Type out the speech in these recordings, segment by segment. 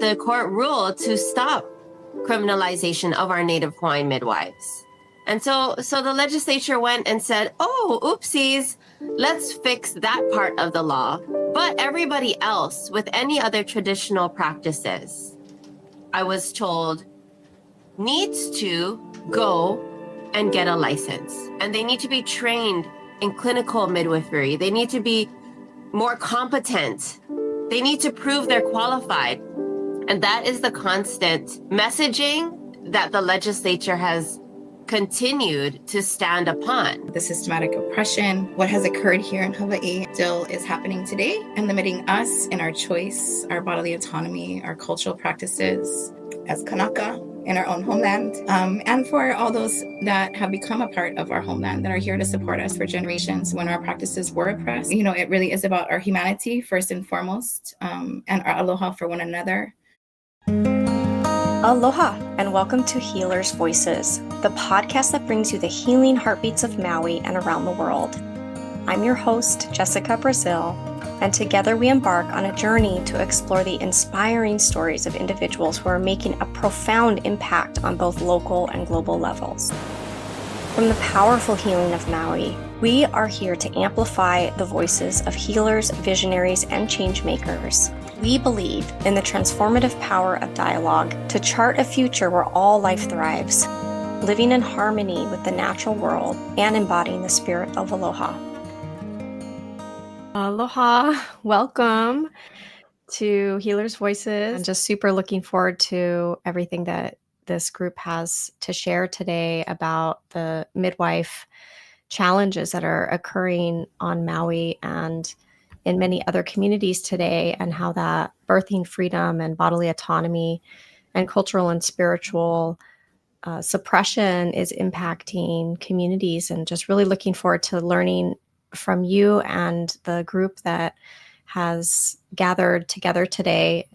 the court ruled to stop criminalization of our Native Hawaiian midwives. And so the legislature went and said, oh, oopsies, let's fix that part of the law. But everybody else with any other traditional practices, I was told, needs to go and get a license. And they need to be trained in clinical midwifery. They need to be more competent. They need to prove they're qualified. And that is the constant messaging that the legislature has continued to stand upon. The systematic oppression, what has occurred here in Hawaii still is happening today and limiting us in our choice, our bodily autonomy, our cultural practices as Kanaka in our own homeland, and for all those that have become a part of our homeland that are here to support us for generations when our practices were oppressed. You know, it really is about our humanity first and foremost, and our aloha for one another. Aloha, and welcome to Healers' Voices, the podcast that brings you the healing heartbeats of Maui and around the world. I'm your host, Jessica Brazil, and together we embark on a journey to explore the inspiring stories of individuals who are making a profound impact on both local and global levels. From the powerful healing of Maui, we are here to amplify the voices of healers, visionaries, and changemakers. We believe in the transformative power of dialogue to chart a future where all life thrives, living in harmony with the natural world and embodying the spirit of aloha. Aloha, welcome to Healers' Voices. I'm just super looking forward to everything that this group has to share today about the midwife challenges that are occurring on Maui and in many other communities today, and how that birthing freedom and bodily autonomy and cultural and spiritual suppression is impacting communities, and just really looking forward to learning from you and the group that has gathered together today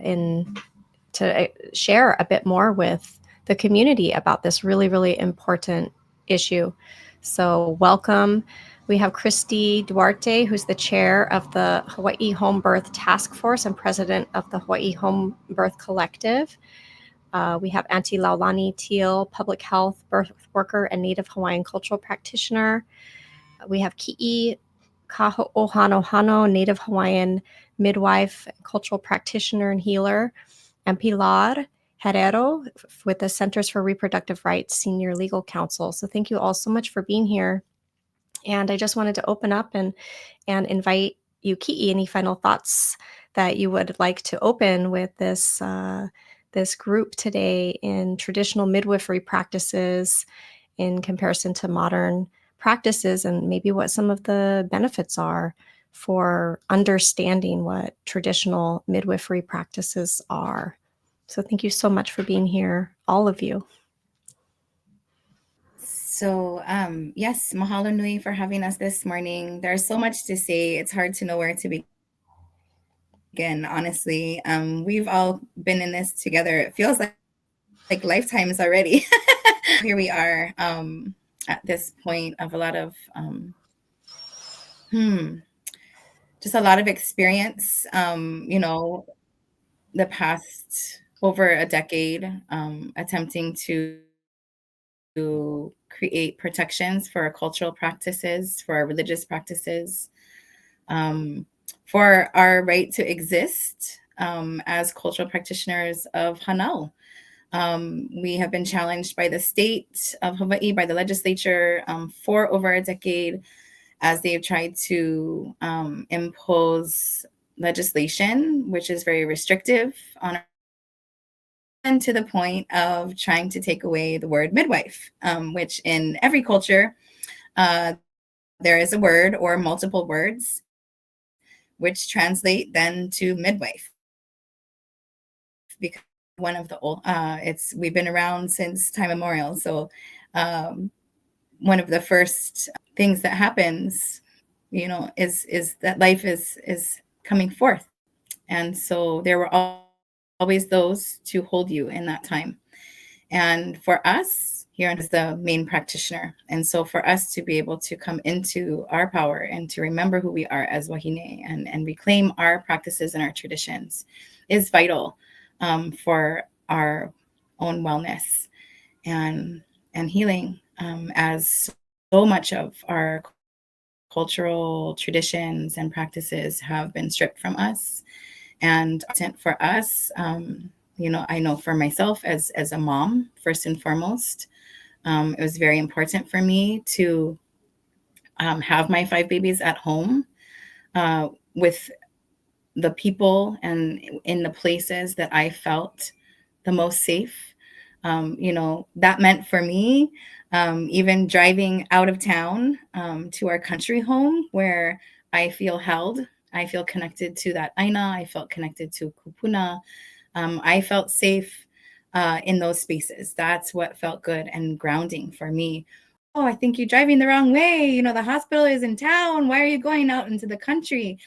to share a bit more with the community about this really, really important issue. So welcome. We have Kristie Duarte, who's the chair of the Hawaii Homebirth Task Force and president of the Hawaii Homebirth Collective. We have Auntie Laulani Teale, public health, birth worker, and Native Hawaiian cultural practitioner. We have Ki'i Kaho, ohanohano, Native Hawaiian midwife, cultural practitioner and healer, and Pilar Herrero with the Centers for Reproductive Rights Senior Legal Counsel. So thank you all so much for being here. And I just wanted to open up and invite you, Ki'i, any final thoughts that you would like to open with this this group today in traditional midwifery practices in comparison to modern practices, and maybe what some of the benefits are for understanding what traditional midwifery practices are. So thank you so much for being here, all of you. So yes, mahalo nui for having us this morning. There's so much to say. It's hard to know where to begin, honestly. We've all been in this together. It feels like lifetimes already. Here we are at this point of a lot of just a lot of experience. You know, the past over a decade attempting to create protections for our cultural practices, for our religious practices, for our right to exist as cultural practitioners of Hanau. We have been challenged by the state of Hawaii, by the legislature for over a decade, as they've tried to impose legislation, which is very restrictive on and to the point of trying to take away the word midwife, which in every culture, there is a word or multiple words, which translate then to midwife. Because one of the old, we've been around since time immemorial. So one of the first things that happens, you know, is that life is coming forth. And so there were always those to hold you in that time. And for us, here is the main practitioner. And so for us to be able to come into our power and to remember who we are as wahine and reclaim our practices and our traditions is vital. for our own wellness and healing, as so much of our cultural traditions and practices have been stripped from us. And for us, I know for myself as a mom, first and foremost, it was very important for me to have my 5 babies at home, with the people and in the places that I felt the most safe. That meant for me, even driving out of town to our country home, where I feel held, I feel connected to that aina, I felt connected to kupuna. I felt safe in those spaces. That's what felt good and grounding for me. Oh, I think you're driving the wrong way. The hospital is in town. Why are you going out into the country?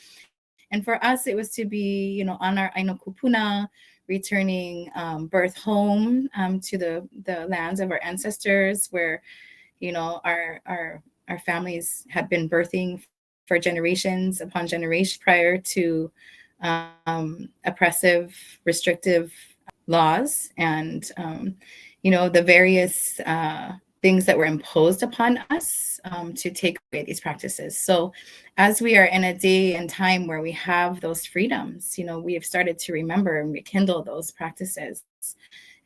And for us, it was to be, on our aina kupuna, returning birth home to the lands of our ancestors, where, our families had been birthing for generations upon generations prior to oppressive, restrictive laws and, the various things that were imposed upon us to take away these practices. So as we are in a day and time where we have those freedoms, we have started to remember and rekindle those practices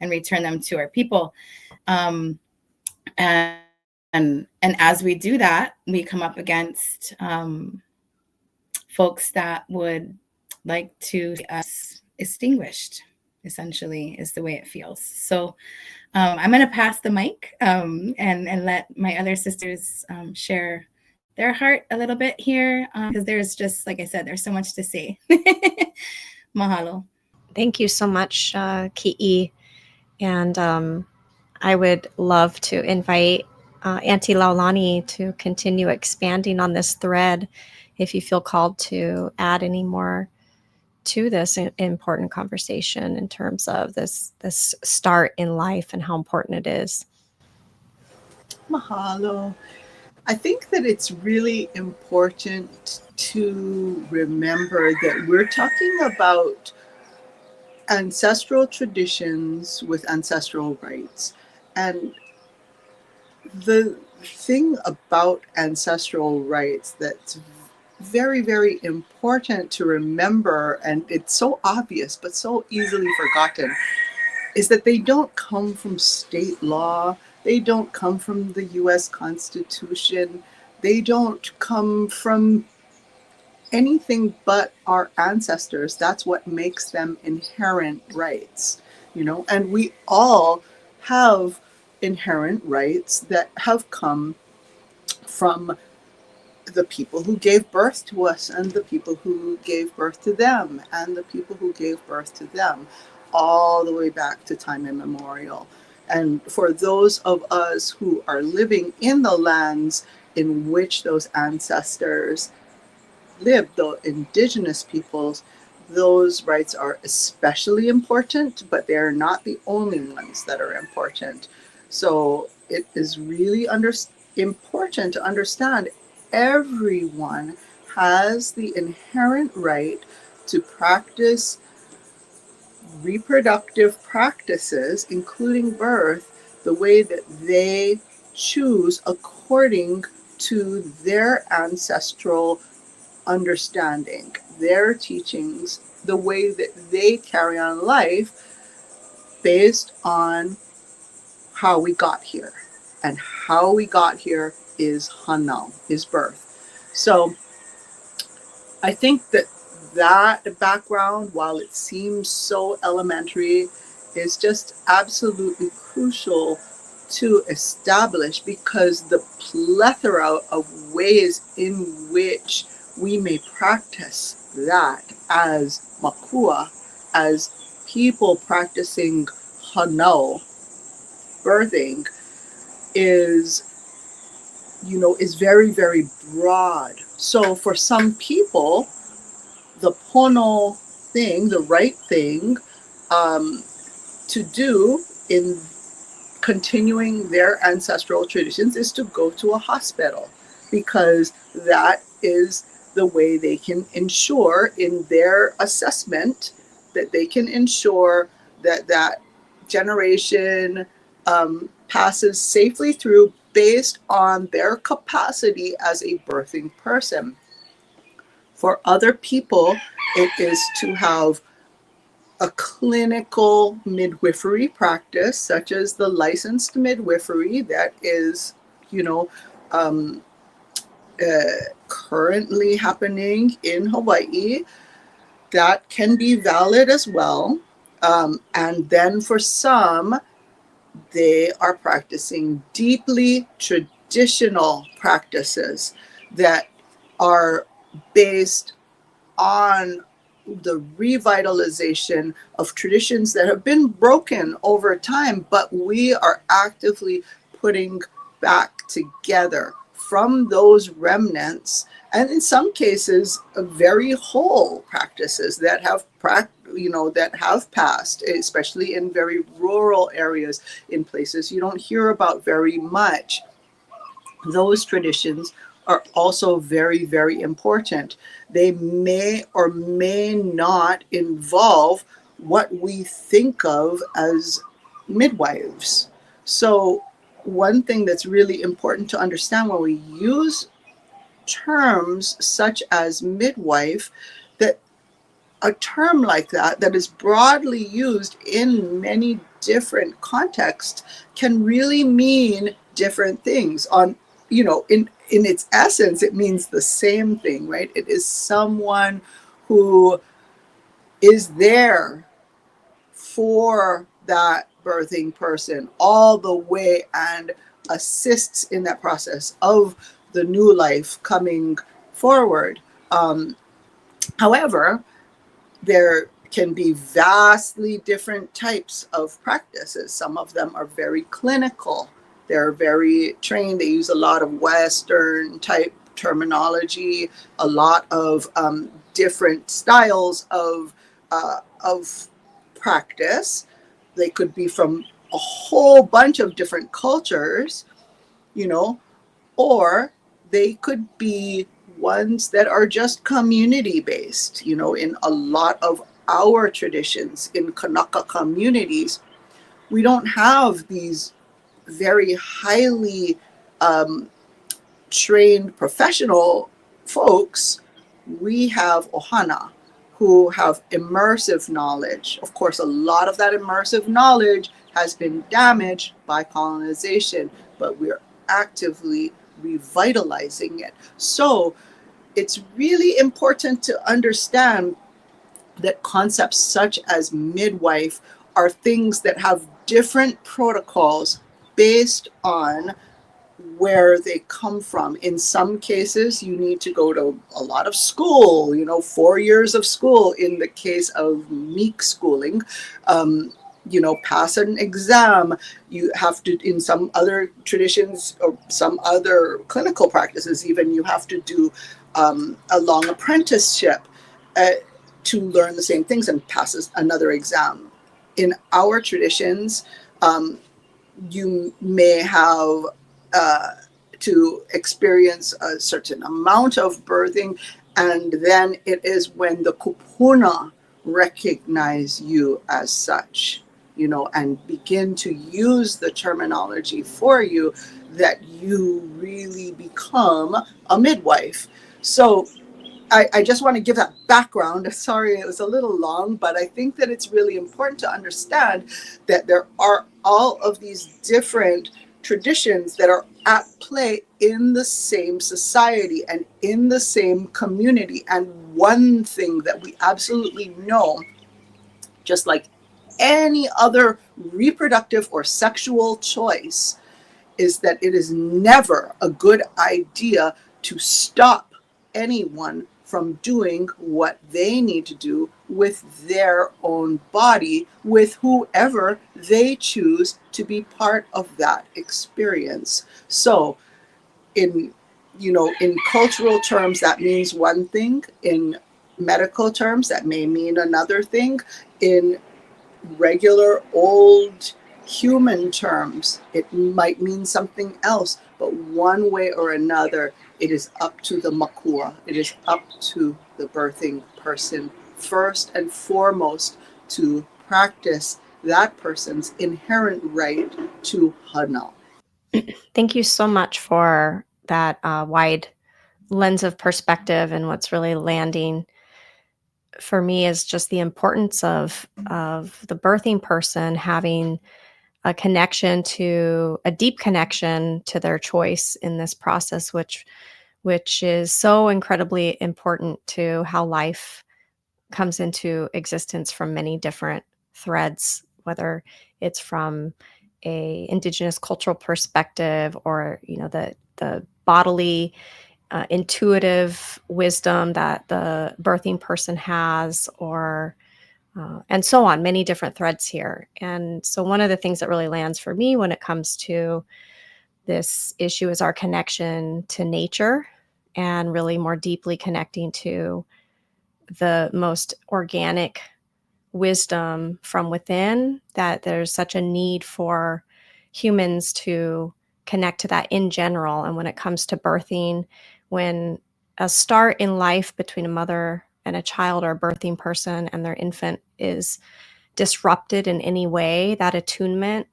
and return them to our people. And as we do that, we come up against folks that would like to see us extinguished, essentially, is the way it feels. So I'm going to pass the mic and let my other sisters share their heart a little bit here, because there's just, like I said, there's so much to say. Mahalo. Thank you so much, Ki'i. And I would love to invite Auntie Laulani to continue expanding on this thread if you feel called to add any more to this important conversation in terms of this start in life and how important it is. Mahalo. I think that it's really important to remember that we're talking about ancestral traditions with ancestral rights. And the thing about ancestral rights that's very, very important to remember, and it's so obvious but so easily forgotten, is that they don't come from state law. They don't come from the US Constitution. They don't come from anything but our ancestors. That's what makes them inherent rights, and we all have inherent rights that have come from the people who gave birth to us and the people who gave birth to them and the people who gave birth to them, all the way back to time immemorial. And for those of us who are living in the lands in which those ancestors lived, the indigenous peoples, those rights are especially important, but they're not the only ones that are important. So it is really important to understand everyone has the inherent right to practice reproductive practices, including birth, the way that they choose according to their ancestral understanding, their teachings, the way that they carry on life based on how we got here. And how we got here is hanau, is birth. So I think that background, while it seems so elementary, is just absolutely crucial to establish, because the plethora of ways in which we may practice that as makua, as people practicing hanau, birthing, is very, very broad. So for some people, the pono thing, the right thing to do in continuing their ancestral traditions is to go to a hospital, because that is the way they can ensure in their assessment that they can ensure that generation passes safely through based on their capacity as a birthing person. For other people, it is to have a clinical midwifery practice, such as the licensed midwifery that is, currently happening in Hawaii. That can be valid as well. And then for some, they are practicing deeply traditional practices that are based on the revitalization of traditions that have been broken over time, but we are actively putting back together from those remnants, and in some cases, very whole practices that have passed, especially in very rural areas, in places you don't hear about very much. Those traditions are also very, very important. They may or may not involve what we think of as midwives. So one thing that's really important to understand when we use terms such as midwife, that a term like that is broadly used in many different contexts, can really mean different things. In its essence, it means the same thing, right? It is someone who is there for that birthing person all the way and assists in that process of the new life coming forward. However, there can be vastly different types of practices. Some of them are very clinical. They're very trained. They use a lot of Western type terminology, a lot of different styles of practice. They could be from a whole bunch of different cultures, or they could be ones that are just community based. In a lot of our traditions in Kanaka communities, we don't have these very highly trained professional folks. We have ohana, who have immersive knowledge. Of course, a lot of that immersive knowledge has been damaged by colonization, but we're actively revitalizing it. So it's really important to understand that concepts such as midwife are things that have different protocols based on where they come from. In some cases, you need to go to a lot of school, 4 years of school in the case of meek schooling. Pass an exam. You have to, in some other traditions or some other clinical practices even, you have to do a long apprenticeship to learn the same things and pass another exam. In our traditions, you may have to experience a certain amount of birthing, and then it is when the kupuna recognize you as such, and begin to use the terminology for you, that you really become a midwife. So I just want to give that background. Sorry, it was a little long, but I think that it's really important to understand that there are all of these different traditions that are at play in the same society and in the same community. And one thing that we absolutely know, just like any other reproductive or sexual choice, is that it is never a good idea to stop anyone from doing what they need to do with their own body, with whoever they choose to be part of that experience. So in cultural terms, that means one thing. In medical terms, that may mean another thing. In regular old human terms, it might mean something else, but one way or another, it is up to the makua. It is up to the birthing person first and foremost to practice that person's inherent right to hana. Thank you so much for that wide lens of perspective, and what's really landing for me is just the importance of the birthing person having a connection to a deep connection to their choice in this process, which is so incredibly important to how life comes into existence from many different threads, whether it's from a Indigenous cultural perspective, or the bodily intuitive wisdom that the birthing person has, or and so on, many different threads here. And so one of the things that really lands for me when it comes to this issue is our connection to nature, and really more deeply connecting to the most organic wisdom from within, that there's such a need for humans to connect to that in general. And when it comes to birthing, when a start in life between a mother and a child, or a birthing person and their infant, is disrupted in any way, that attunement,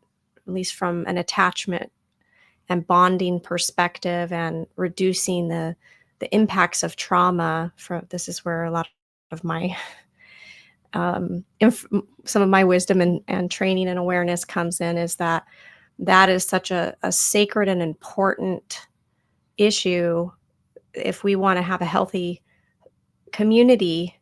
at least from an attachment and bonding perspective, and reducing the impacts of trauma, this is where a lot of my some of my wisdom and training and awareness comes in, is that is such a sacred and important issue. If we want to have a healthy community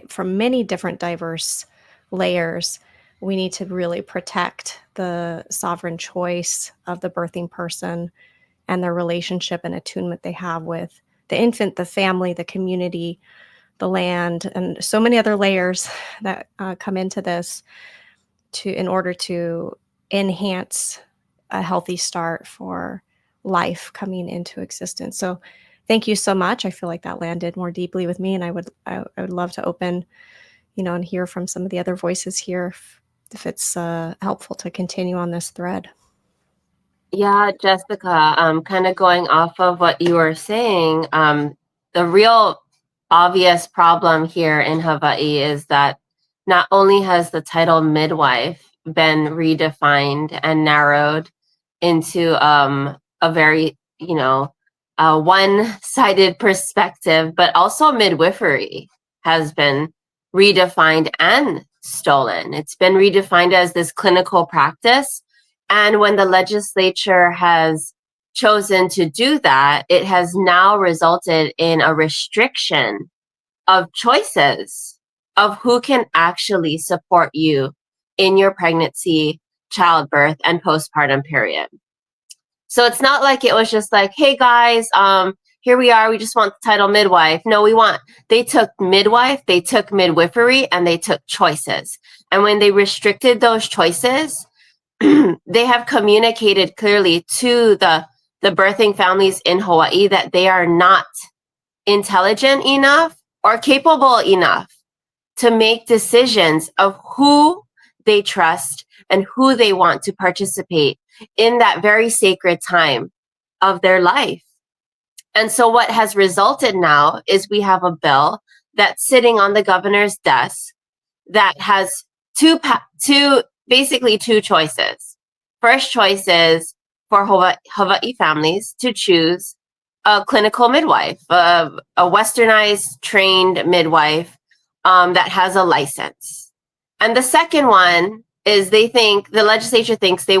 from many different diverse layers, we need to really protect the sovereign choice of the birthing person and their relationship and attunement they have with the infant, the family, the community, the land, and so many other layers that come into this in order to enhance a healthy start for life coming into existence. So thank you so much. I feel like that landed more deeply with me, and I would love to open, and hear from some of the other voices here if it's helpful to continue on this thread. Yeah, Jessica, kind of going off of what you were saying, the real obvious problem here in Hawaii is that not only has the title midwife been redefined and narrowed into a very, one-sided perspective, but also midwifery has been redefined and stolen. It's been redefined as this clinical practice. And when the legislature has chosen to do that, it has now resulted in a restriction of choices of who can actually support you in your pregnancy, childbirth, and postpartum period. So it's not like it was just like, hey guys, here we are, we just want the title midwife. No, they took midwife, they took midwifery, and they took choices. And when they restricted those choices, they have communicated clearly to the birthing families in Hawaii that they are not intelligent enough or capable enough to make decisions of who they trust and who they want to participate in that very sacred time of their life. And so what has resulted now is we have a bill that's sitting on the governor's desk that has basically two choices. First choice is for Hawaii families to choose a clinical midwife, a westernized trained midwife that has a license. And the second one is the legislature thinks they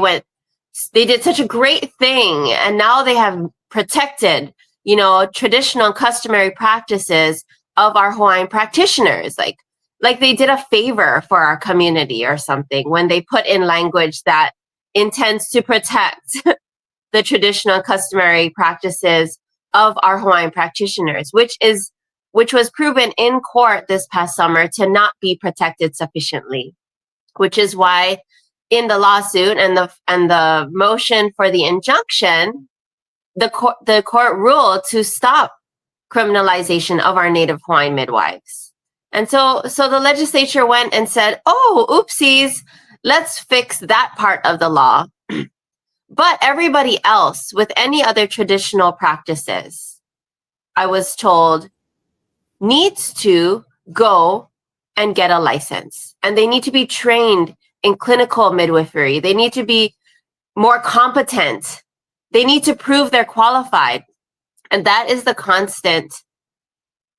did such a great thing, and now they have protected, traditional and customary practices of our Hawaiian practitioners, like they did a favor for our community or something when they put in language that intends to protect the traditional and customary practices of our Hawaiian practitioners, which was proven in court this past summer to not be protected sufficiently, which is why in the lawsuit and the motion for the injunction, the court ruled to stop criminalization of our Native Hawaiian midwives. And so the legislature went and said, oh, oopsies, let's fix that part of the law. But everybody else with any other traditional practices, I was told, needs to go and get a license. And they need to be trained in clinical midwifery. They need to be more competent. They need to prove they're qualified. And that is the constant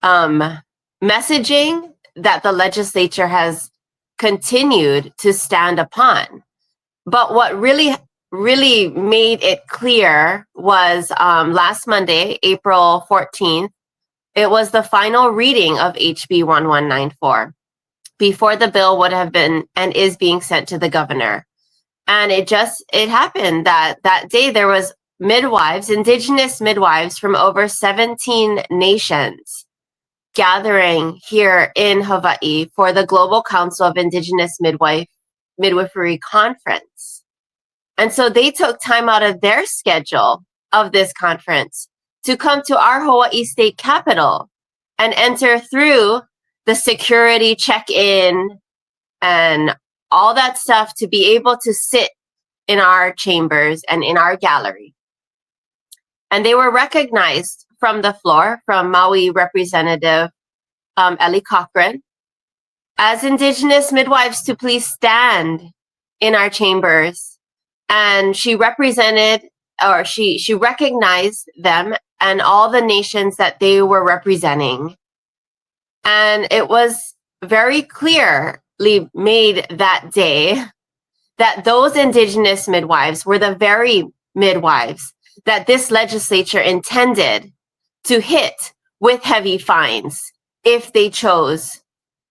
messaging that the legislature has continued to stand upon. But what really made it clear was last Monday, April 14th, it was the final reading of HB 1194 before the bill would have been and is being sent to the governor. And it happened that day there was midwives, Indigenous midwives from over 17 nations gathering here in Hawaii for the Global Council of Indigenous Midwifery Conference. And so they took time out of their schedule of this conference to come to our Hawaii state capitol and enter through the security check-in and all that stuff to be able to sit in our chambers and in our gallery. And they were recognized from the floor, from Maui Representative Ellie Cochran, as Indigenous midwives to please stand in our chambers. And she recognized them and all the nations that they were representing. And it was very clearly made that day that those Indigenous midwives were the very midwives that this legislature intended to hit with heavy fines if they chose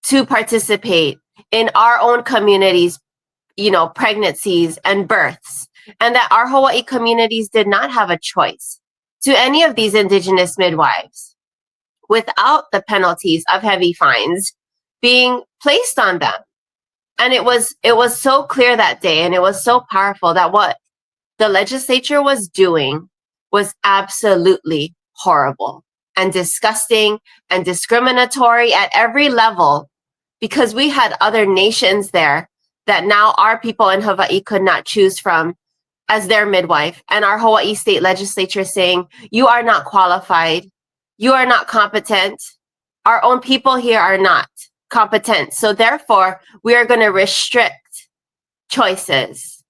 to participate in our own communities, pregnancies and births, and that our Hawaii communities did not have a choice to any of these Indigenous midwives without the penalties of heavy fines being placed on them. And it was so clear that day, and it was so powerful that what the legislature was doing was absolutely horrible and disgusting and discriminatory at every level, because we had other nations there that now our people in Hawaii could not choose from as their midwife, and our Hawaii state legislature saying, you are not qualified, you are not competent, our own people here are not competent, so therefore we are going to restrict choices.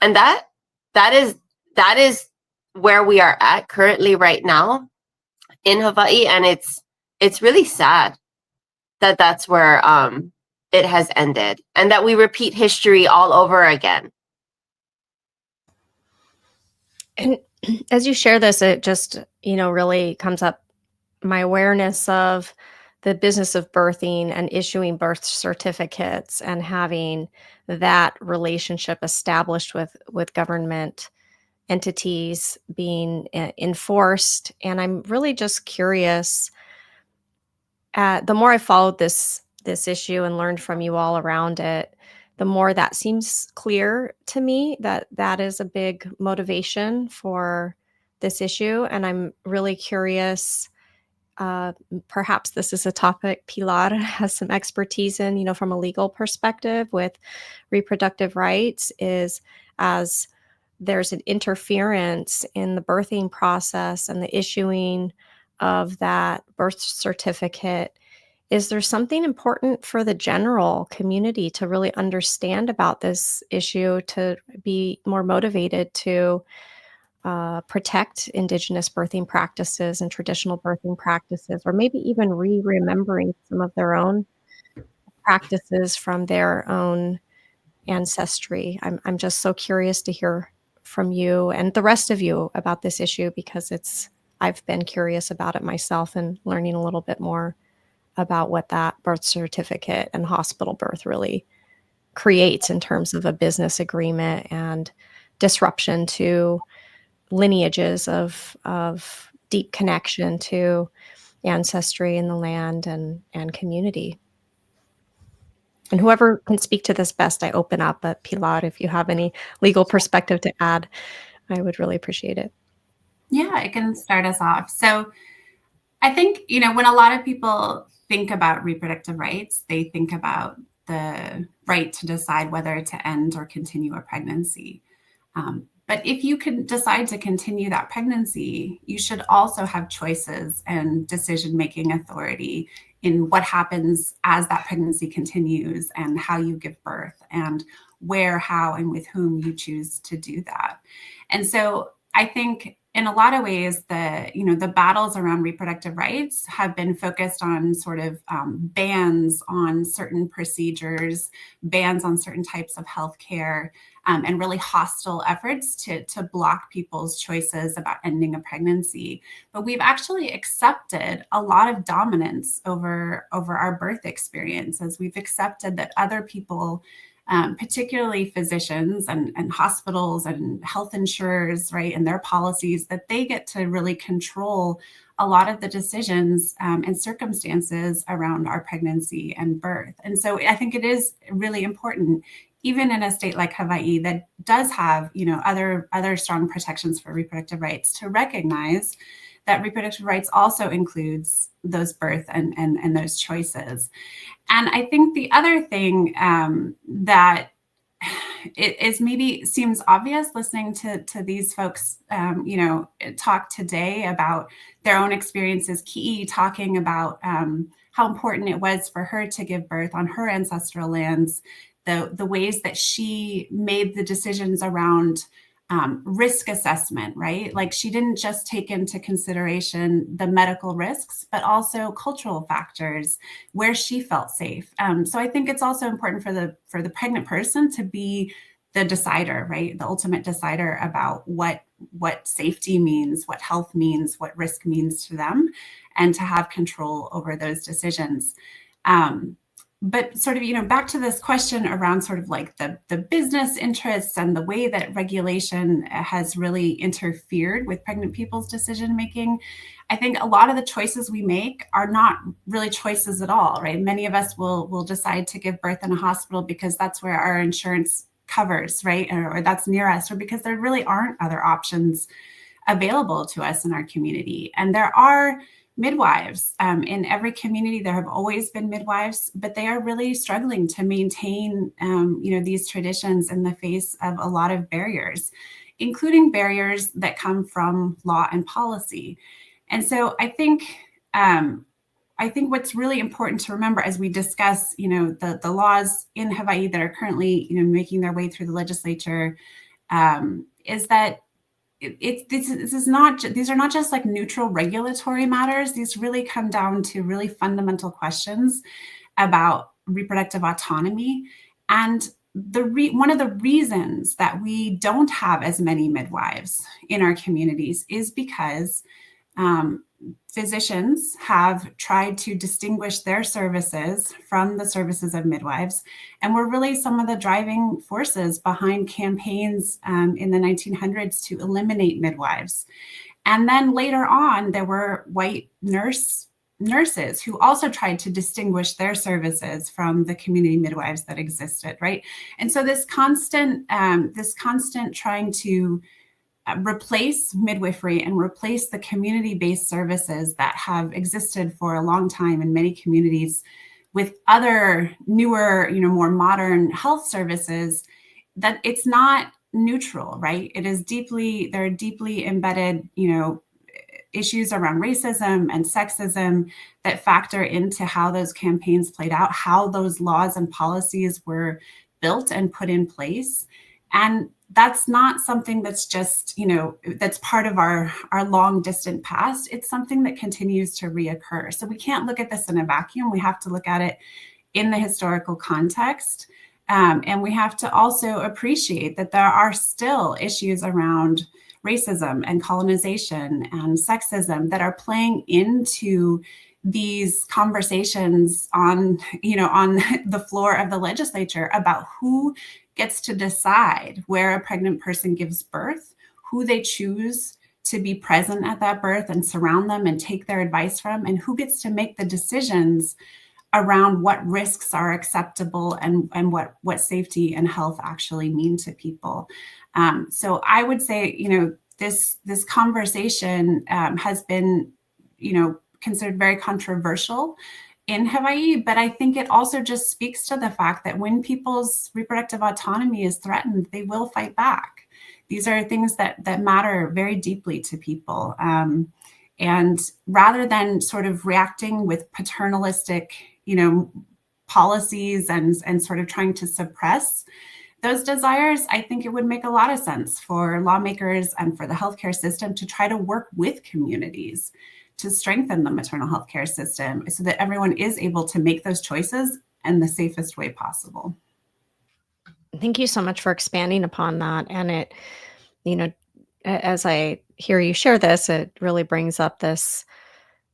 And that is where we are at currently right now in Hawaii, and it's really sad that that's where it has ended, and that we repeat history all over again. And as you share this, it just, really comes up my awareness of the business of birthing and issuing birth certificates and having that relationship established with government entities being enforced. And I'm really just curious, the more I followed this issue and learned from you all around it, the more that seems clear to me that is a big motivation for this issue. And I'm really curious, perhaps this is a topic Pilar has some expertise in, from a legal perspective with reproductive rights, is as there's an interference in the birthing process and the issuing of that birth certificate. Is there something important for the general community to really understand about this issue, to be more motivated to protect Indigenous birthing practices and traditional birthing practices, or maybe even remembering some of their own practices from their own ancestry? I'm just so curious to hear from you and the rest of you about this issue, because I've been curious about it myself and learning a little bit more about what that birth certificate and hospital birth really creates in terms of a business agreement and disruption to lineages of deep connection to ancestry in the land and community. And whoever can speak to this best, I open up. But Pilar, if you have any legal perspective to add, I would really appreciate it. Yeah, I can start us off. So I think, when a lot of people think about reproductive rights, they think about the right to decide whether to end or continue a pregnancy. But if you can decide to continue that pregnancy, you should also have choices and decision-making authority in what happens as that pregnancy continues and how you give birth and where, how, and with whom you choose to do that. And so I think in a lot of ways, the battles around reproductive rights have been focused on sort of bans on certain procedures, bans on certain types of healthcare, and really hostile efforts to block people's choices about ending a pregnancy. But we've actually accepted a lot of dominance over our birth experiences. We've accepted that other people, particularly physicians and hospitals and health insurers, right, and their policies, that they get to really control a lot of the decisions and circumstances around our pregnancy and birth. And so I think it is really important, even in a state like Hawaii that does have, other strong protections for reproductive rights, to recognize that reproductive rights also includes those birth and those choices. And I think the other thing that it is maybe seems obvious listening to these folks, talk today about their own experiences, Ki'i talking about how important it was for her to give birth on her ancestral lands, the ways that she made the decisions around risk assessment, right? Like she didn't just take into consideration the medical risks, but also cultural factors where she felt safe. So I think it's also important for the pregnant person to be the decider, right? The ultimate decider about what safety means, what health means, what risk means to them, and to have control over those decisions. But sort of, back to this question around sort of like the business interests and the way that regulation has really interfered with pregnant people's decision making. I think a lot of the choices we make are not really choices at all, right? Many of us will decide to give birth in a hospital because that's where our insurance covers, right? Or that's near us, or because there really aren't other options available to us in our community. And there are midwives in every community. There have always been midwives, but they are really struggling to maintain, these traditions in the face of a lot of barriers, including barriers that come from law and policy. And so I think what's really important to remember as we discuss, the laws in Hawaii that are currently, making their way through the legislature, is that these are not just like neutral regulatory matters. These really come down to really fundamental questions about reproductive autonomy. And one of the reasons that we don't have as many midwives in our communities is because physicians have tried to distinguish their services from the services of midwives, and were really some of the driving forces behind campaigns in the 1900s to eliminate midwives. And then later on, there were white nurses who also tried to distinguish their services from the community midwives that existed, right? And so this constant trying to replace midwifery and replace the community-based services that have existed for a long time in many communities with other newer, more modern health services, that it's not neutral, right? There are deeply embedded, issues around racism and sexism that factor into how those campaigns played out, how those laws and policies were built and put in place. And that's not something that's just, that's part of our long distant past. It's something that continues to reoccur. So we can't look at this in a vacuum. We have to look at it in the historical context. And we have to also appreciate that there are still issues around racism and colonization and sexism that are playing into these conversations on the floor of the legislature about who gets to decide where a pregnant person gives birth, who they choose to be present at that birth and surround them and take their advice from, and who gets to make the decisions around what risks are acceptable and what safety and health actually mean to people. So I would say, this conversation has been, considered very controversial in Hawaii, but I think it also just speaks to the fact that when people's reproductive autonomy is threatened, they will fight back. These are things that matter very deeply to people. And rather than sort of reacting with paternalistic, policies and sort of trying to suppress those desires, I think it would make a lot of sense for lawmakers and for the healthcare system to try to work with communities to strengthen the maternal health care system so that everyone is able to make those choices in the safest way possible. Thank you so much for expanding upon that. And it, as I hear you share this, it really brings up this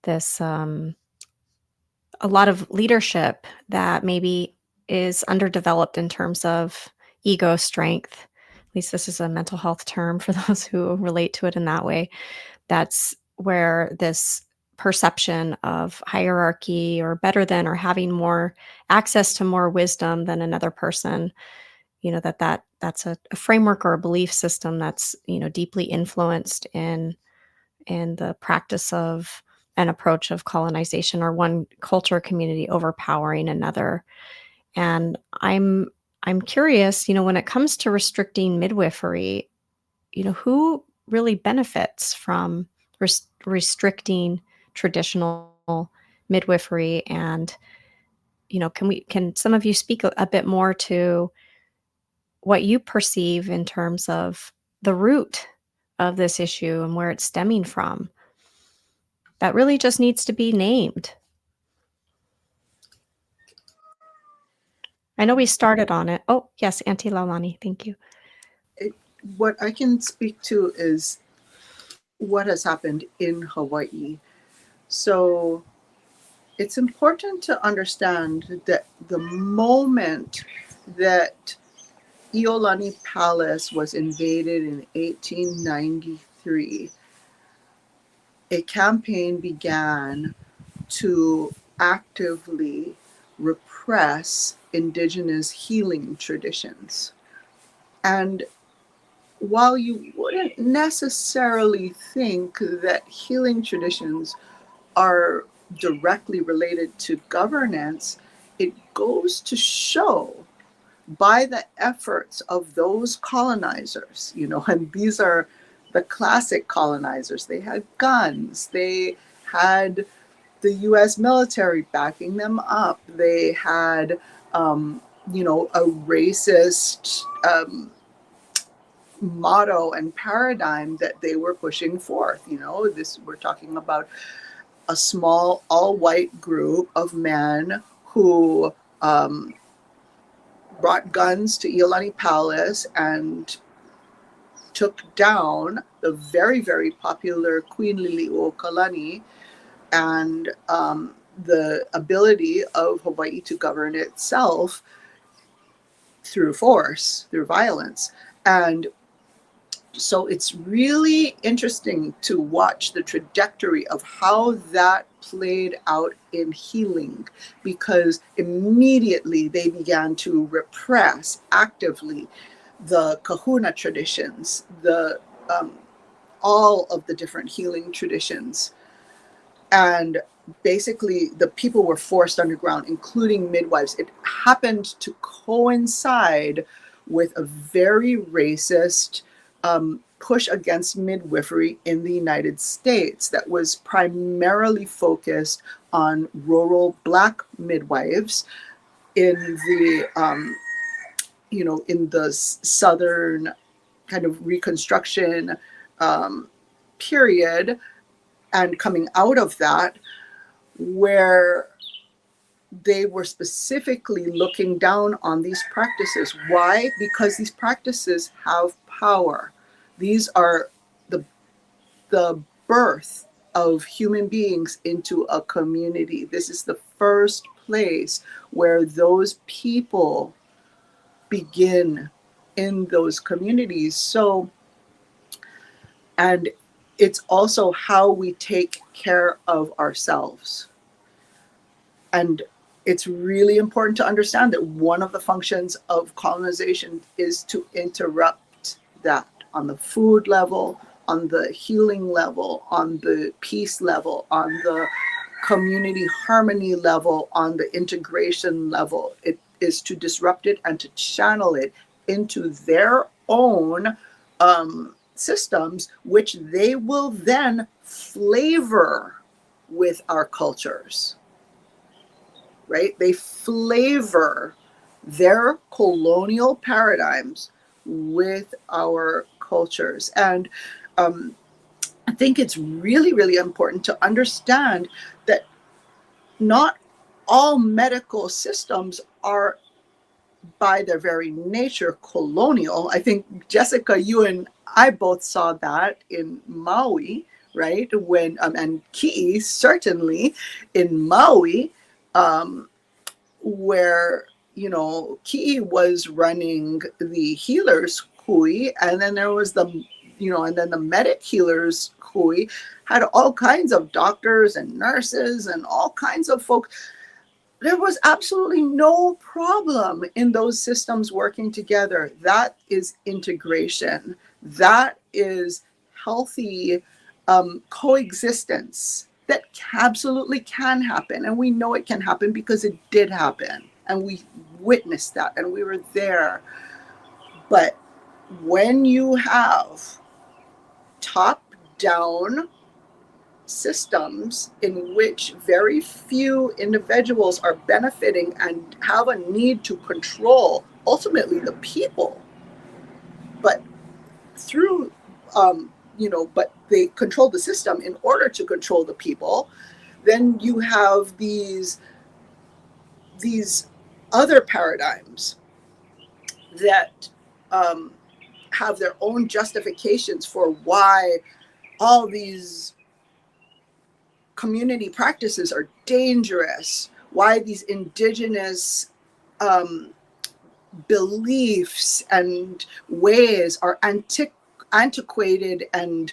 a lot of leadership that maybe is underdeveloped in terms of ego strength. At least this is a mental health term for those who relate to it in that way. That's where this perception of hierarchy or better than or having more access to more wisdom than another person, that's a framework or a belief system that's, deeply influenced in the practice of an approach of colonization or one culture community overpowering another. And I'm curious, when it comes to restricting midwifery, who really benefits from restricting traditional midwifery? And, can some of you speak a bit more to what you perceive in terms of the root of this issue and where it's stemming from? That really just needs to be named. I know we started on it. Oh, yes, Auntie Laulani, thank you. What I can speak to is what has happened in Hawaii. So it's important to understand that the moment that Iolani Palace was invaded in 1893, a campaign began to actively repress Indigenous healing traditions. And while you wouldn't necessarily think that healing traditions are directly related to governance, it goes to show by the efforts of those colonizers, and these are the classic colonizers. They had guns, they had the US military backing them up, they had, a racist motto and paradigm that they were pushing forth. We're talking about a small all-white group of men who brought guns to Iolani Palace and took down the very, very popular Queen Liliuokalani and the ability of Hawaii to govern itself through force, through violence. And so it's really interesting to watch the trajectory of how that played out in healing, because immediately they began to repress actively the kahuna traditions, all of the different healing traditions. And basically the people were forced underground, including midwives. It happened to coincide with a very racist push against midwifery in the United States that was primarily focused on rural Black midwives in the, in the Southern kind of Reconstruction period, and coming out of that, where they were specifically looking down on these practices. Why? Because these practices have power. These are the birth of human beings into a community. This is the first place where those people begin in those communities. So, and it's also how we take care of ourselves. And it's really important to understand that one of the functions of colonization is to interrupt that on the food level, on the healing level, on the peace level, on the community harmony level, on the integration level. It is to disrupt it and to channel it into their own systems, which they will then flavor with our cultures, right? They flavor their colonial paradigms with our cultures. And I think it's really, really important to understand that not all medical systems are by their very nature colonial. I think, Jessica, you and I both saw that in Maui, right? When and Ki'i certainly in Maui, where Ki'i was running the healers hui, and then there was the and then the medic healers hui had all kinds of doctors and nurses and all kinds of folks. There was absolutely no problem in those systems working together. That is integration. That is healthy coexistence that absolutely can happen. And we know it can happen because it did happen. And we witnessed that and we were there. But when you have top-down systems in which very few individuals are benefiting and have a need to control ultimately the people, but through but they control the system in order to control the people, then you have these other paradigms that have their own justifications for why all these community practices are dangerous, why these indigenous beliefs and ways are antiquated and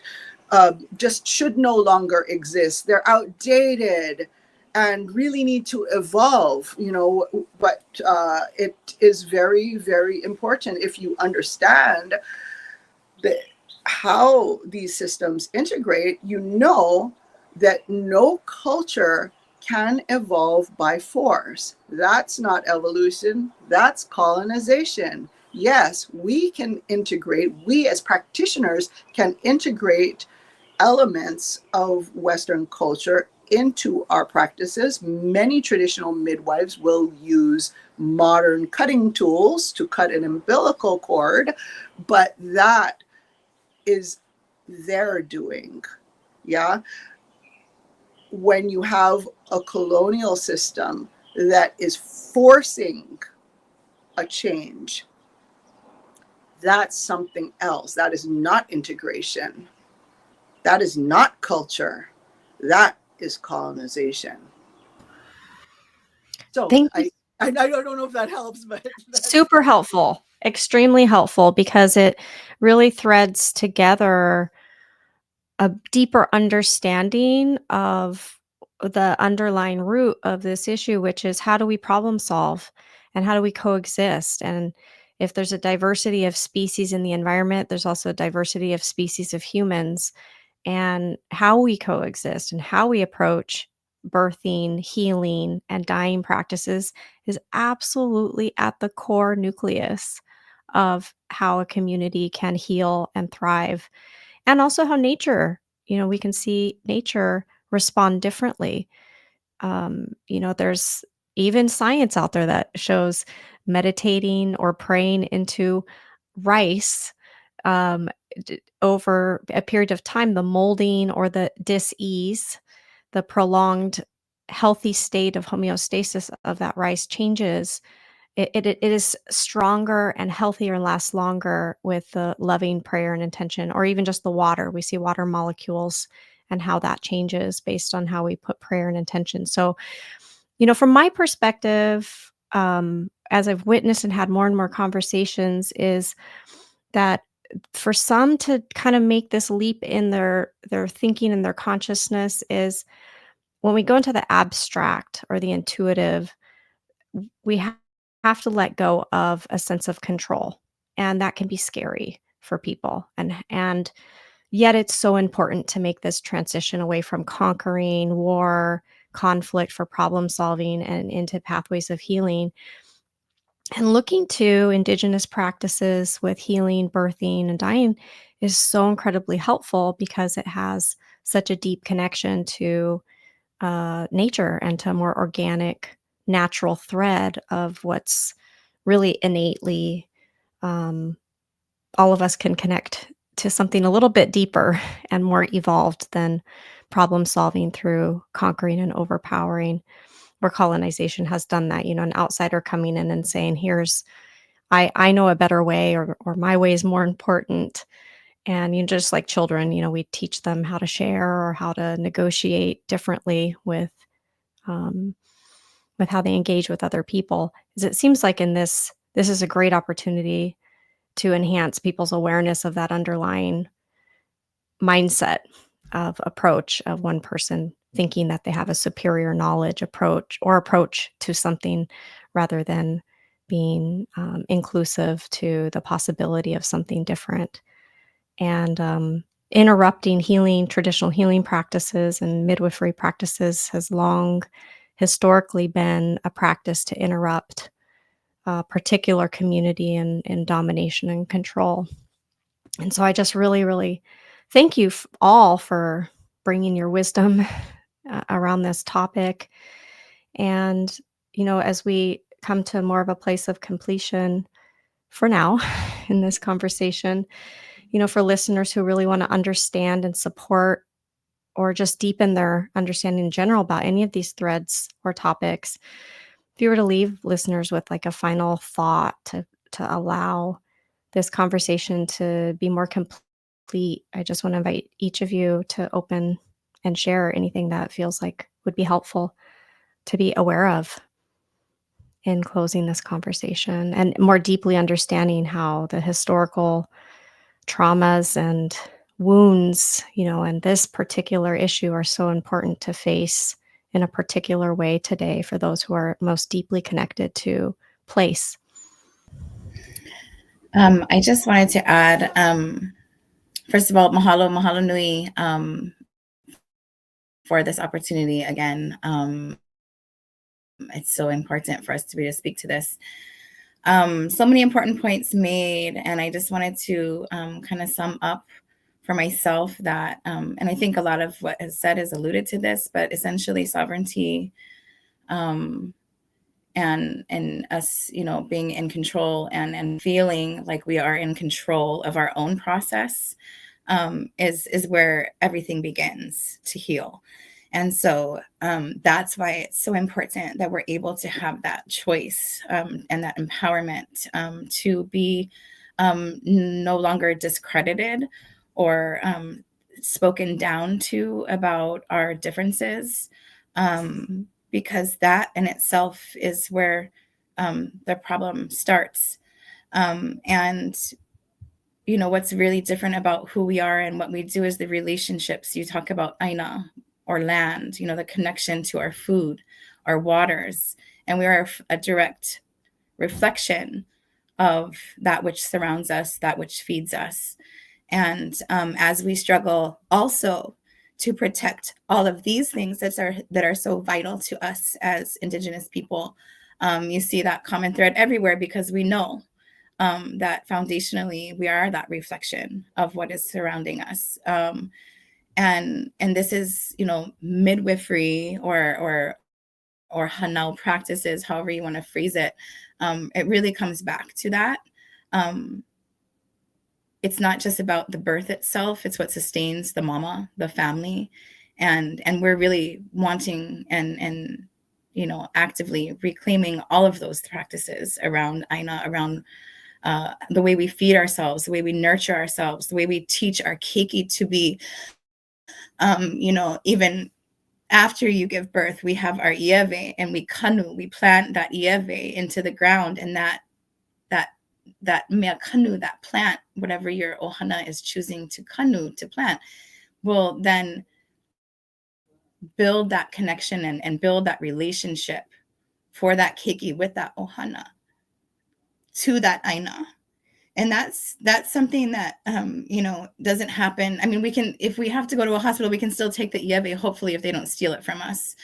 just should no longer exist. They're outdated and really need to evolve, but it is very, very important if you understand how these systems integrate, that no culture can evolve by force. That's not evolution, that's colonization. Yes, we can integrate, we as practitioners can integrate elements of Western culture into our practices. Many traditional midwives will use modern cutting tools to cut an umbilical cord, but that is their doing. Yeah. When you have a colonial system that is forcing a change, that's something else. That is not integration. That is not culture. That is colonization. So I don't know if that helps, but super helpful, extremely helpful, because it really threads together a deeper understanding of the underlying root of this issue, which is how do we problem solve and how do we coexist? And if there's a diversity of species in the environment, there's also a diversity of species of humans, and how we coexist and how we approach birthing, healing, and dying practices is absolutely at the core nucleus of how a community can heal and thrive. And also how nature, we can see nature respond differently. There's even science out there that shows meditating or praying into rice over a period of time, the molding or the dis-ease, the prolonged healthy state of homeostasis of that rice changes. It is stronger and healthier and lasts longer with the loving prayer and intention, or even just the water. We see water molecules and how that changes based on how we put prayer and intention. So, from my perspective, as I've witnessed and had more and more conversations, is that for some to kind of make this leap in their thinking and their consciousness is when we go into the abstract or the intuitive, we have to let go of a sense of control, and that can be scary for people. And yet it's so important to make this transition away from conquering, war, conflict for problem solving and into pathways of healing. And looking to Indigenous practices with healing, birthing, and dying is so incredibly helpful because it has such a deep connection to nature and to a more organic, natural thread of what's really innately, all of us can connect to something a little bit deeper and more evolved than problem solving through conquering and overpowering, where colonization has done that. An outsider coming in and saying, here's, I know a better way, or my way is more important. And just like children, we teach them how to share or how to negotiate differently with how they engage with other people. Is it seems like in this is a great opportunity to enhance people's awareness of that underlying mindset of approach of one person thinking that they have a superior knowledge approach to something, rather than being inclusive to the possibility of something different. And interrupting traditional healing practices and midwifery practices has long historically been a practice to interrupt a particular community in domination and control. And so I just really, really thank you all for bringing your wisdom around this topic. And, as we come to more of a place of completion for now in this conversation, for listeners who really want to understand and support or just deepen their understanding in general about any of these threads or topics, if you were to leave listeners with like a final thought to allow this conversation to be more complete, I just want to invite each of you to open and share anything that feels like would be helpful to be aware of in closing this conversation, and more deeply understanding how the historical traumas and wounds, and this particular issue are so important to face in a particular way today for those who are most deeply connected to place. I just wanted to add, first of all, mahalo nui for this opportunity again. It's so important for us to be able to speak to this. So many important points made, and I just wanted to kind of sum up for myself that, and I think a lot of what is said is alluded to this, but essentially sovereignty and us, being in control and feeling like we are in control of our own process is where everything begins to heal. And so that's why it's so important that we're able to have that choice and that empowerment to be no longer discredited or spoken down to about our differences, because that in itself is where the problem starts. And what's really different about who we are and what we do is the relationships. You talk about aina, or land, the connection to our food, our waters, and we are a direct reflection of that which surrounds us, that which feeds us. And as we struggle also to protect all of these things that are so vital to us as Indigenous people, you see that common thread everywhere, because we know that foundationally we are that reflection of what is surrounding us. And this is, midwifery or hanau practices, however you want to phrase it. It really comes back to that. It's not just about the birth itself; it's what sustains the mama, the family, and we're really wanting and actively reclaiming all of those practices around aina, around the way we feed ourselves, the way we nurture ourselves, the way we teach our keiki to be. Even after you give birth, we have our ieve and we kanu, we plant that ieve into the ground, and that mea kanu, that plant, whatever your ohana is choosing to kanu, to plant, will then build that connection and build that relationship for that keiki with that ohana to that aina. And that's something that, doesn't happen. I mean, we can, if we have to go to a hospital, we can still take the ieve, hopefully, if they don't steal it from us,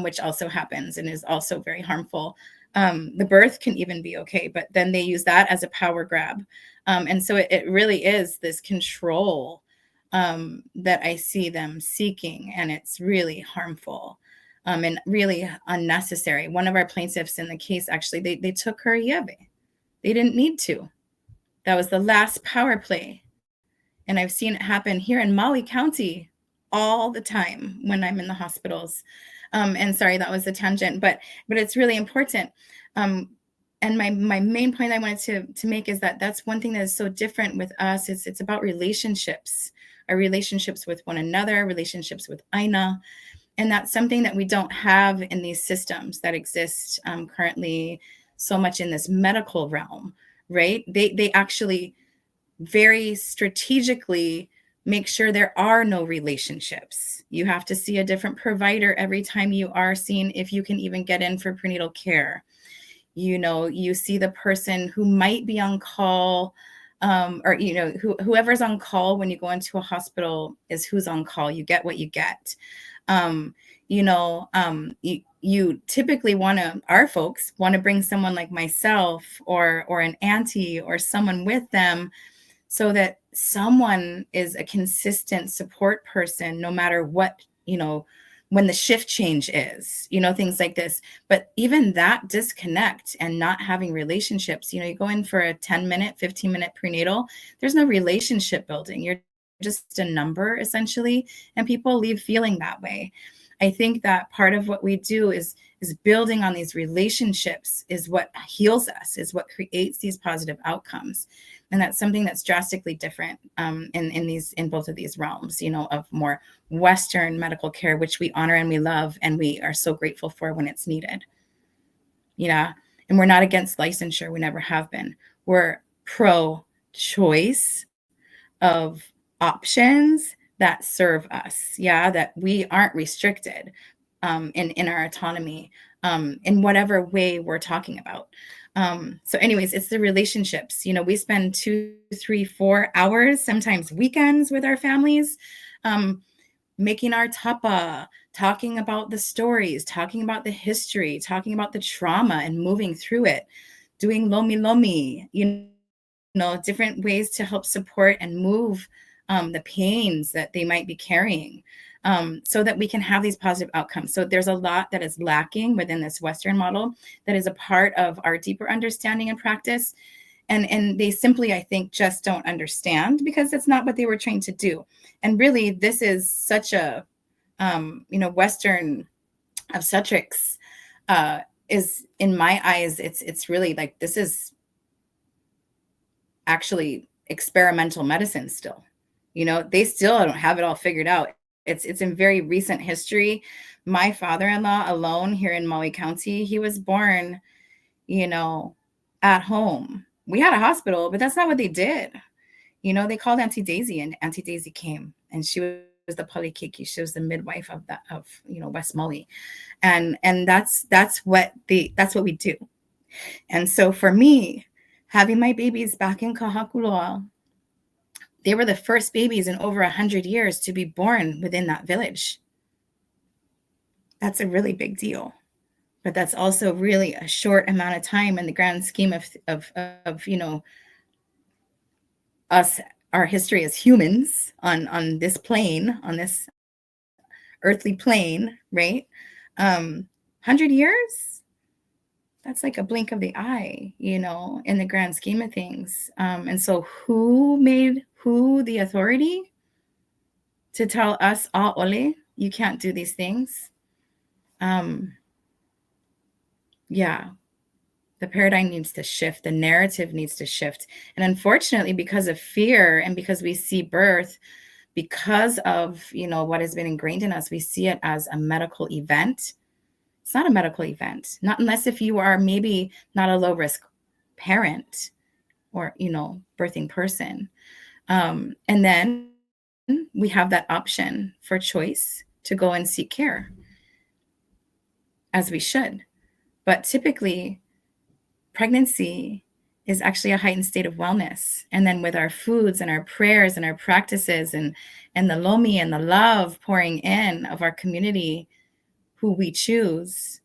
which also happens and is also very harmful. The birth can even be okay, but then they use that as a power grab. And so it really is this control that I see them seeking, and it's really harmful and really unnecessary. One of our plaintiffs in the case, actually, they took her ieve. They didn't need to. That was the last power play. And I've seen it happen here in Maui County all the time when I'm in the hospitals. And sorry, that was a tangent, but it's really important. And my main point I wanted to make is that that's one thing that is so different with us. It's about relationships, our relationships with one another, relationships with Aina. And that's something that we don't have in these systems that exist currently so much in this medical realm, right? They actually very strategically make sure there are no relationships. You have to see a different provider every time you are seen, if you can even get in for prenatal care. You know, you see the person who might be on call, or, you know, whoever's on call when you go into a hospital is who's on call. You get what you get. You typically our folks want to bring someone like myself or an auntie or someone with them, so that someone is a consistent support person, no matter what, you know, when the shift change is, you know, things like this. But even that disconnect and not having relationships, you know, you go in for a 10-minute, 15-minute prenatal, there's no relationship building. You're just a number essentially, and people leave feeling that way. I think that part of what we do is building on these relationships is what heals us, is what creates these positive outcomes. And that's something that's drastically different in both of these realms, you know, of more Western medical care, which we honor and we love, and we are so grateful for when it's needed. Yeah. And we're not against licensure. We never have been. We're pro-choice of options that serve us. Yeah. That we aren't restricted in our autonomy in whatever way we're talking about. So anyways, it's the relationships. You know, we spend 2, 3, 4 hours, sometimes weekends, with our families, making our tapa, talking about the stories, talking about the history, talking about the trauma and moving through it, doing lomi, you know, different ways to help support and move the pains that they might be carrying, so that we can have these positive outcomes. So there's a lot that is lacking within this Western model that is a part of our deeper understanding and practice. And they simply, I think, just don't understand, because it's not what they were trained to do. And really, this is such a, Western obstetrics is, in my eyes, it's really like, this is actually experimental medicine still. You know, they still don't have it all figured out. It's in very recent history. My father-in-law alone here in Maui County, he was born, you know, at home. We had a hospital, but that's not what they did. You know, they called Auntie Daisy, and Auntie Daisy came, and she was the palikiki. She was the midwife of West Maui. And that's what we do. And so for me, having my babies back in Kahakuloa, they were the first babies in over 100 years to be born within that village. That's a really big deal. But that's also really a short amount of time in the grand scheme of you know, us, our history as humans on this plane, on this earthly plane, right? 100 years, that's like a blink of the eye, you know, in the grand scheme of things. And so who made who the authority to tell us, ole, you can't do these things? Yeah, the paradigm needs to shift. The narrative needs to shift. And unfortunately, because of fear and because we see birth, because of, you know, what has been ingrained in us, we see it as a medical event. It's not a medical event, not unless if you are maybe not a low risk parent or, you know, birthing person. And then we have that option for choice to go and seek care, as we should. But typically, pregnancy is actually a heightened state of wellness. And then with our foods and our prayers and our practices and the lomi and the love pouring in of our community, who we choose,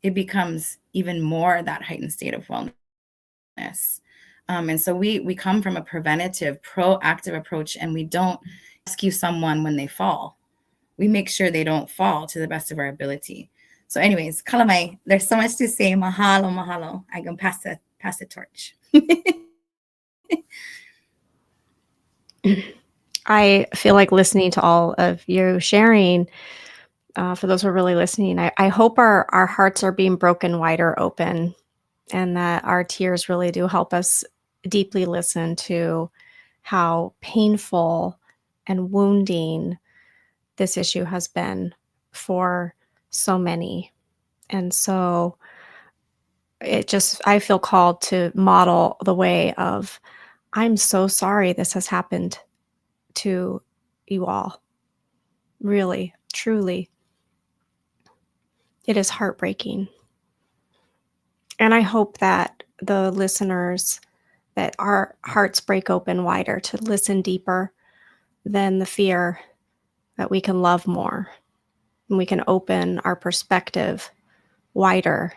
it becomes even more that heightened state of wellness. And so we come from a preventative, proactive approach, and we don't rescue someone when they fall. We make sure they don't fall to the best of our ability. So anyways, kalamai, there's so much to say. Mahalo, mahalo. I can pass the torch. I feel like listening to all of you sharing, for those who are really listening, I hope our hearts are being broken wider open, and that our tears really do help us deeply listen to how painful and wounding this issue has been for so many. And so I feel called to model the way of, I'm so sorry this has happened to you all. Really, truly. It is heartbreaking. And I hope that the listeners, that our hearts break open wider to listen deeper than the fear, that we can love more and we can open our perspective wider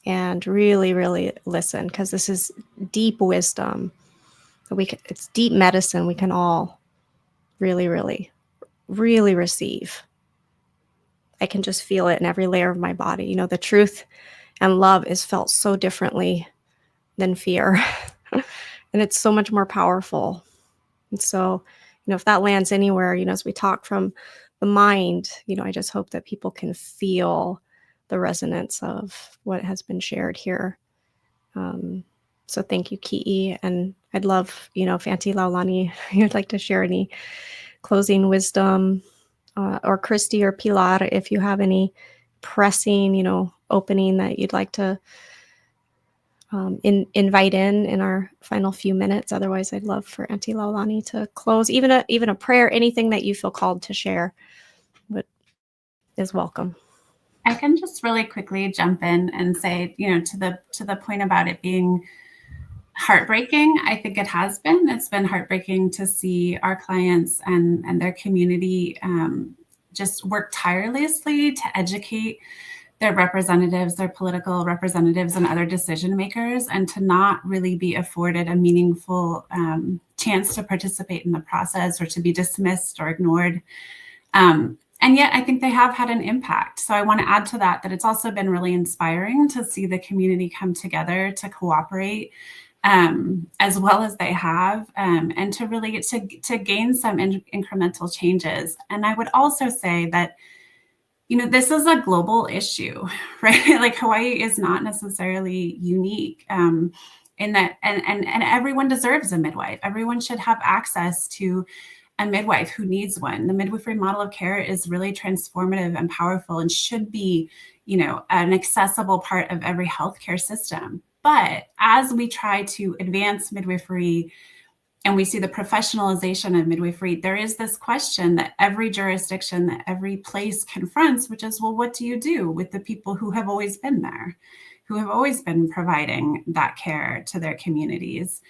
and really, really listen, because this is deep wisdom. It's deep medicine we can all really, really, really receive. I can just feel it in every layer of my body. You know, the truth and love is felt so differently than fear. And it's so much more powerful. And so, you know, if that lands anywhere, you know, as we talk from the mind, you know, I just hope that people can feel the resonance of what has been shared here. So thank you, Ki'i. And I'd love, you know, if Auntie Laulani, you'd like to share any closing wisdom, or Kristie or Pilar, if you have any pressing, you know, opening that you'd like to invite in our final few minutes. Otherwise, I'd love for Auntie Laulani to close. Even a prayer, anything that you feel called to share, but is welcome. I can just really quickly jump in and say, you know, to the point about it being heartbreaking. I think it has been. It's been heartbreaking to see our clients and their community just work tirelessly to educate their representatives, their political representatives, and other decision makers, and to not really be afforded a meaningful chance to participate in the process, or to be dismissed or ignored. And yet I think they have had an impact. So I want to add to that it's also been really inspiring to see the community come together to cooperate as well as they have, and to really to gain some incremental changes. And I would also say that, you know, this is a global issue, right? Like, Hawaii is not necessarily unique in that, and everyone deserves a midwife. Everyone should have access to a midwife who needs one. The midwifery model of care is really transformative and powerful, and should be, you know, an accessible part of every healthcare system. But as we try to advance midwifery and we see the professionalization of midwifery, there is this question that every jurisdiction, that every place confronts, which is, well, what do you do with the people who have always been there, who have always been providing that care to their communities?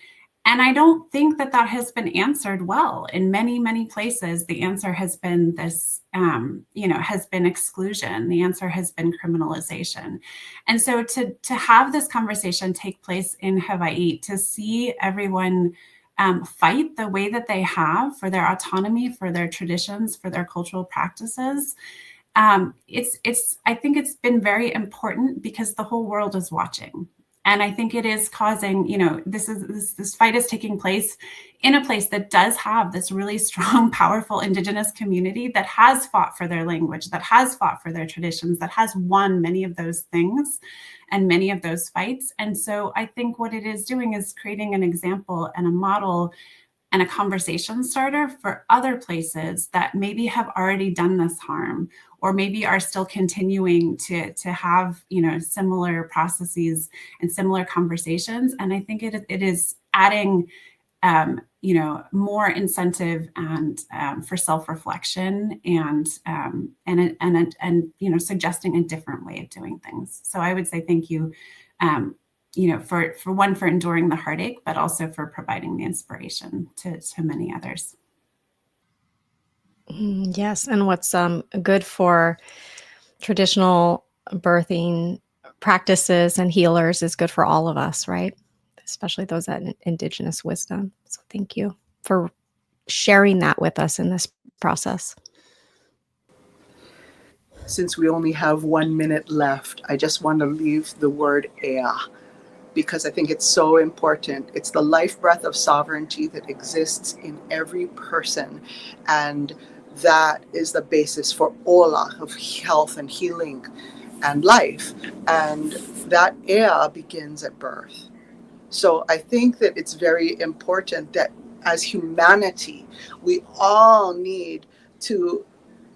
And I don't think that has been answered well. In many, many places, the answer has been this, you know, has been exclusion. The answer has been criminalization. And so to have this conversation take place in Hawaii, to see everyone fight the way that they have for their autonomy, for their traditions, for their cultural practices, I think it's been very important, because the whole world is watching. And I think it is causing, you know, this fight is taking place in a place that does have this really strong, powerful Indigenous community that has fought for their language, that has fought for their traditions, that has won many of those things and many of those fights. And so I think what it is doing is creating an example and a model and a conversation starter for other places that maybe have already done this harm, or maybe are still continuing to have, you know, similar processes and similar conversations. And I think it is adding, you know, more incentive and for self-reflection and you know, suggesting a different way of doing things. So I would say thank you. You know, for enduring the heartache, but also for providing the inspiration to many others. Yes. And what's good for traditional birthing practices and healers is good for all of us, right? Especially those that Indigenous wisdom. So thank you for sharing that with us in this process. Since we only have 1 minute left, I just want to leave the word ea. because I think it's so important. It's the life breath of sovereignty that exists in every person. And that is the basis for ola, of health and healing and life. And that ea begins at birth. So I think that it's very important that as humanity, we all need to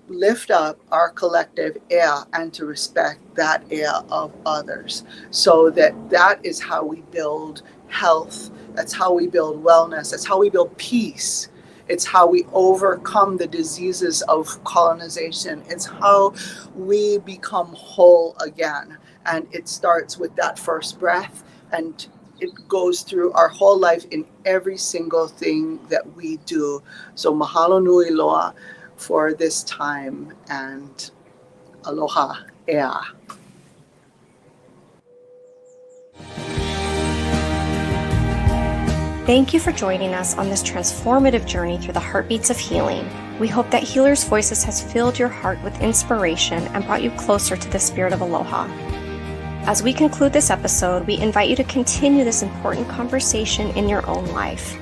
lift up our collective ea and to respect that ea of others, so that is how we build health. That's how we build wellness. That's how we build peace. It's how we overcome the diseases of colonization. It's how we become whole again. And it starts with that first breath, and it goes through our whole life in every single thing that we do. So mahalo nui loa for this time, and aloha ea. Thank you for joining us on this transformative journey through the heartbeats of healing. We hope that Healers Voices has filled your heart with inspiration and brought you closer to the spirit of aloha. As we conclude this episode, we invite you to continue this important conversation in your own life.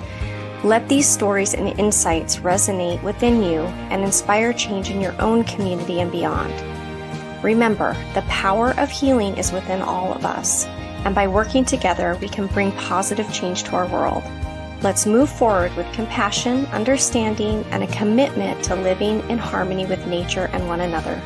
Let these stories and insights resonate within you and inspire change in your own community and beyond. Remember, the power of healing is within all of us, and by working together, we can bring positive change to our world. Let's move forward with compassion, understanding, and a commitment to living in harmony with nature and one another.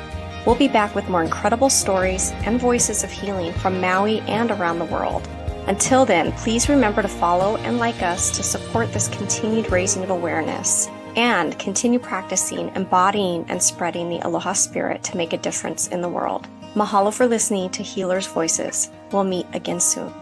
We'll be back with more incredible stories and voices of healing from Maui and around the world. Until then, please remember to follow and like us to support this continued raising of awareness, and continue practicing, embodying, and spreading the aloha spirit to make a difference in the world. Mahalo for listening to Healers Voices. We'll meet again soon.